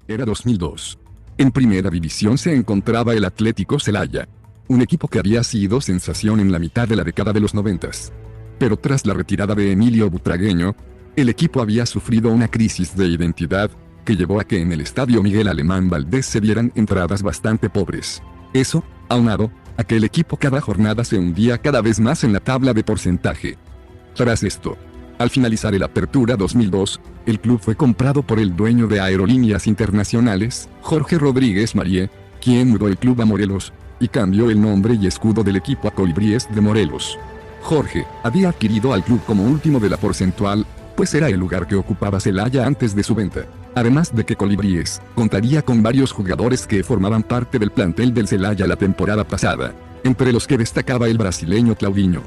Era 2002. En primera división se encontraba el Atlético Celaya, un equipo que había sido sensación en la mitad de la década de los 90. Pero tras la retirada de Emilio Butragueño, el equipo había sufrido una crisis de identidad, que llevó a que en el estadio Miguel Alemán Valdés se vieran entradas bastante pobres. Eso, aunado a que el equipo cada jornada se hundía cada vez más en la tabla de porcentaje. Tras esto, al finalizar el Apertura 2002, el club fue comprado por el dueño de Aerolíneas Internacionales, Jorge Rodríguez Marie, quien mudó el club a Morelos, y cambió el nombre y escudo del equipo a Colibríes de Morelos. Jorge había adquirido al club como último de la porcentual, pues era el lugar que ocupaba Celaya antes de su venta. Además de que Colibríes contaría con varios jugadores que formaban parte del plantel del Celaya la temporada pasada, entre los que destacaba el brasileño Claudinho.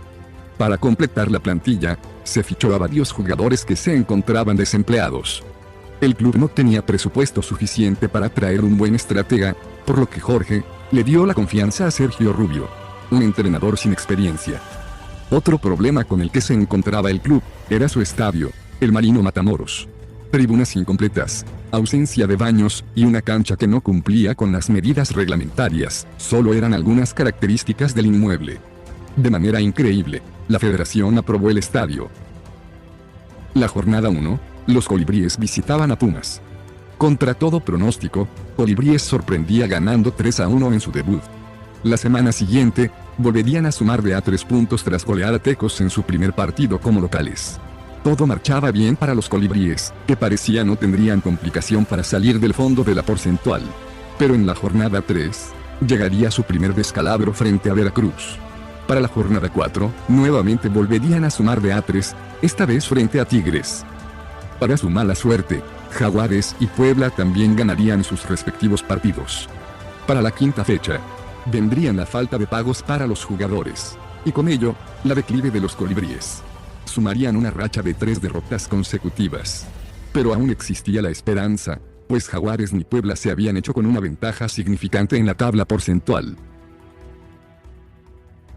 Para completar la plantilla, se fichó a varios jugadores que se encontraban desempleados. El club no tenía presupuesto suficiente para traer un buen estratega, por lo que Jorge le dio la confianza a Sergio Rubio, un entrenador sin experiencia. Otro problema con el que se encontraba el club era su estadio, el Marino Matamoros. Tribunas incompletas, ausencia de baños y una cancha que no cumplía con las medidas reglamentarias, solo eran algunas características del inmueble. De manera increíble, la federación aprobó el estadio. La jornada 1, los Colibríes visitaban a Pumas. Contra todo pronóstico, Colibríes sorprendía ganando 3-1 en su debut. La semana siguiente, volverían a sumar de a 3 puntos tras golear a Tecos en su primer partido como locales. Todo marchaba bien para los Colibríes, que parecía no tendrían complicación para salir del fondo de la porcentual. Pero en la jornada 3, llegaría su primer descalabro frente a Veracruz. Para la jornada 4, nuevamente volverían a sumar de a 3, esta vez frente a Tigres. Para su mala suerte, Jaguares y Puebla también ganarían sus respectivos partidos. Para la quinta fecha, vendrían la falta de pagos para los jugadores, y con ello, la declive de los Colibríes. Sumarían una racha de 3 derrotas consecutivas. Pero aún existía la esperanza, pues Jaguares ni Puebla se habían hecho con una ventaja significante en la tabla porcentual.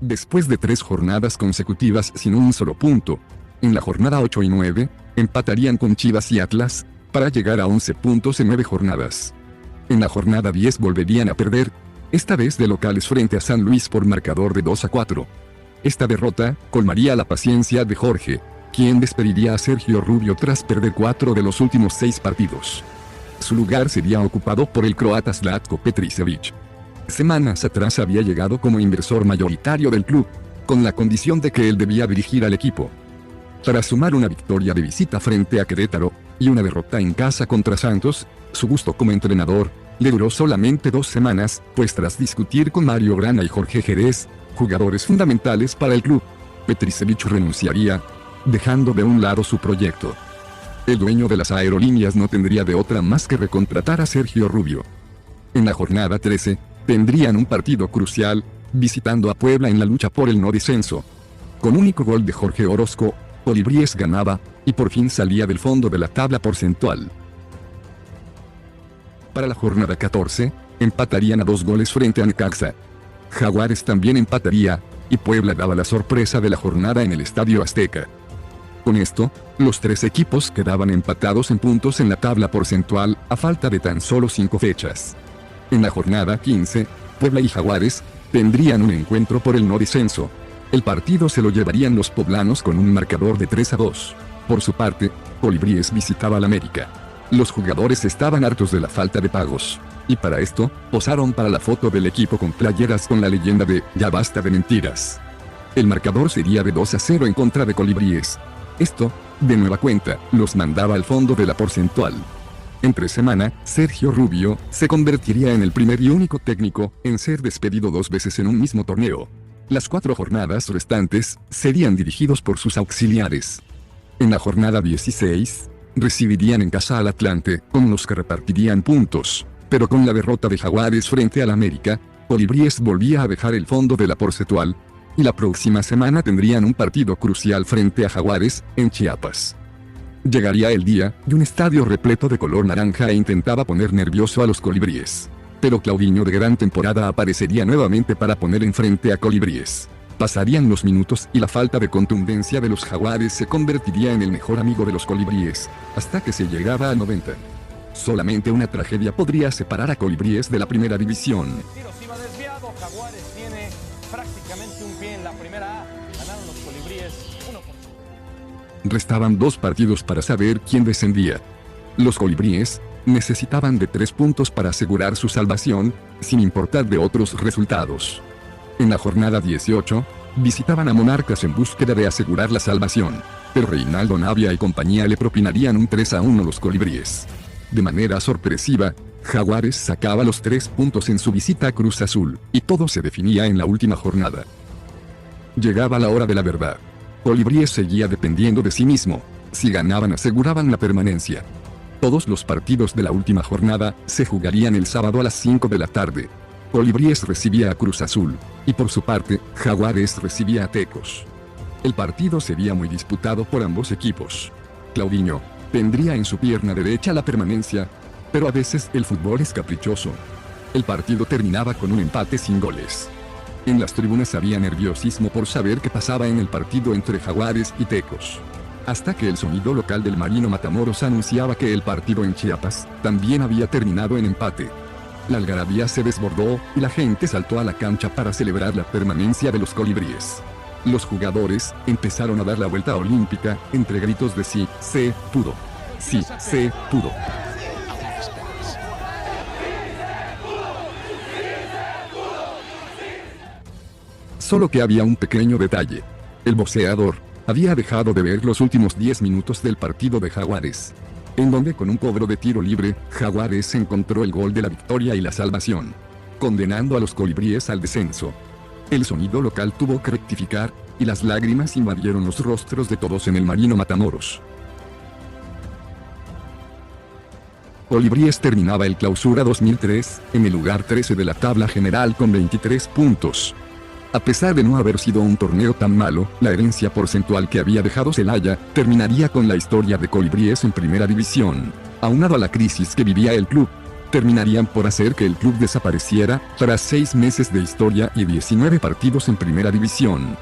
Después de 3 jornadas consecutivas sin un solo punto, en la jornada 8 y 9, empatarían con Chivas y Atlas, para llegar a 11 puntos en 9 jornadas. En la jornada 10 volverían a perder, esta vez de locales frente a San Luis por marcador de 2-4. Esta derrota colmaría la paciencia de Jorge, quien despediría a Sergio Rubio tras perder 4 de los últimos 6 partidos. Su lugar sería ocupado por el croata Zlatko Petricevic. Semanas atrás había llegado como inversor mayoritario del club, con la condición de que él debía dirigir al equipo. Tras sumar una victoria de visita frente a Querétaro, y una derrota en casa contra Santos, su gusto como entrenador le duró solamente 2 semanas, pues tras discutir con Mario Grana y Jorge Jerez, jugadores fundamentales para el club, Petricevic renunciaría, dejando de un lado su proyecto. El dueño de las aerolíneas no tendría de otra más que recontratar a Sergio Rubio. En la jornada 13, tendrían un partido crucial, visitando a Puebla en la lucha por el no descenso. Con único gol de Jorge Orozco, Colibríes ganaba, y por fin salía del fondo de la tabla porcentual. Para la jornada 14, empatarían a 2 goles frente a Necaxa. Jaguares también empataría, y Puebla daba la sorpresa de la jornada en el Estadio Azteca. Con esto, los 3 equipos quedaban empatados en puntos en la tabla porcentual, a falta de tan solo 5 fechas. En la jornada 15, Puebla y Jaguares tendrían un encuentro por el no descenso. El partido se lo llevarían los poblanos con un marcador de 3-2. Por su parte, Colibríes visitaba al América. Los jugadores estaban hartos de la falta de pagos, y para esto, posaron para la foto del equipo con playeras con la leyenda de "Ya basta de mentiras". El marcador sería de 2-0 en contra de Colibríes. Esto, de nueva cuenta, los mandaba al fondo de la porcentual. Entre semana, Sergio Rubio se convertiría en el primer y único técnico en ser despedido 2 veces en un mismo torneo. Las 4 jornadas restantes serían dirigidos por sus auxiliares. En la jornada 16, recibirían en casa al Atlante, con los que repartirían puntos, pero con la derrota de Jaguares frente al América, Colibríes volvía a dejar el fondo de la porcentual, y la próxima semana tendrían un partido crucial frente a Jaguares, en Chiapas. Llegaría el día, y un estadio repleto de color naranja intentaba poner nervioso a los Colibríes. Pero Claudinho de gran temporada aparecería nuevamente para poner enfrente a Colibríes. Pasarían los minutos y la falta de contundencia de los Jaguares se convertiría en el mejor amigo de los Colibríes, hasta que se llegaba a 90. Solamente una tragedia podría separar a Colibríes de la primera división. El tiro se iba desviado, Jaguares tiene prácticamente un pie en la primera A. Ganaron los Colibríes 1-0. Restaban 2 partidos para saber quién descendía. Los Colibríes necesitaban de 3 puntos para asegurar su salvación, sin importar de otros resultados. En la jornada 18, visitaban a Monarcas en búsqueda de asegurar la salvación, pero Reinaldo Navia y compañía le propinarían un 3-1 a los Colibríes. De manera sorpresiva, Jaguares sacaba los 3 puntos en su visita a Cruz Azul, y todo se definía en la última jornada. Llegaba la hora de la verdad. Colibríes seguía dependiendo de sí mismo. Si ganaban aseguraban la permanencia. Todos los partidos de la última jornada se jugarían el sábado a las 5 de la tarde. Colibríes recibía a Cruz Azul, y por su parte, Jaguares recibía a Tecos. El partido sería muy disputado por ambos equipos. Claudinho tendría en su pierna derecha la permanencia, pero a veces el fútbol es caprichoso. El partido terminaba con un empate sin goles. En las tribunas había nerviosismo por saber qué pasaba en el partido entre Jaguares y Tecos. Hasta que el sonido local del Marino Matamoros anunciaba que el partido en Chiapas también había terminado en empate. La algarabía se desbordó, y la gente saltó a la cancha para celebrar la permanencia de los Colibríes. Los jugadores empezaron a dar la vuelta olímpica, entre gritos de sí, se pudo. Sí, se pudo. Solo que había un pequeño detalle. El boxeador había dejado de ver los últimos 10 minutos del partido de Jaguares, en donde con un cobro de tiro libre, Jaguares encontró el gol de la victoria y la salvación, condenando a los Colibríes al descenso. El sonido local tuvo que rectificar, y las lágrimas invadieron los rostros de todos en el Marino Matamoros. Colibríes terminaba el Clausura 2003, en el lugar 13 de la tabla general con 23 puntos. A pesar de no haber sido un torneo tan malo, la herencia porcentual que había dejado Celaya terminaría con la historia de Colibríes en primera división. Aunado a la crisis que vivía el club, terminarían por hacer que el club desapareciera, tras 6 meses de historia y 19 partidos en primera división.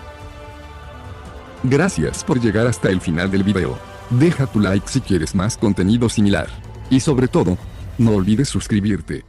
Gracias por llegar hasta el final del video. Deja tu like si quieres más contenido similar. Y sobre todo, no olvides suscribirte.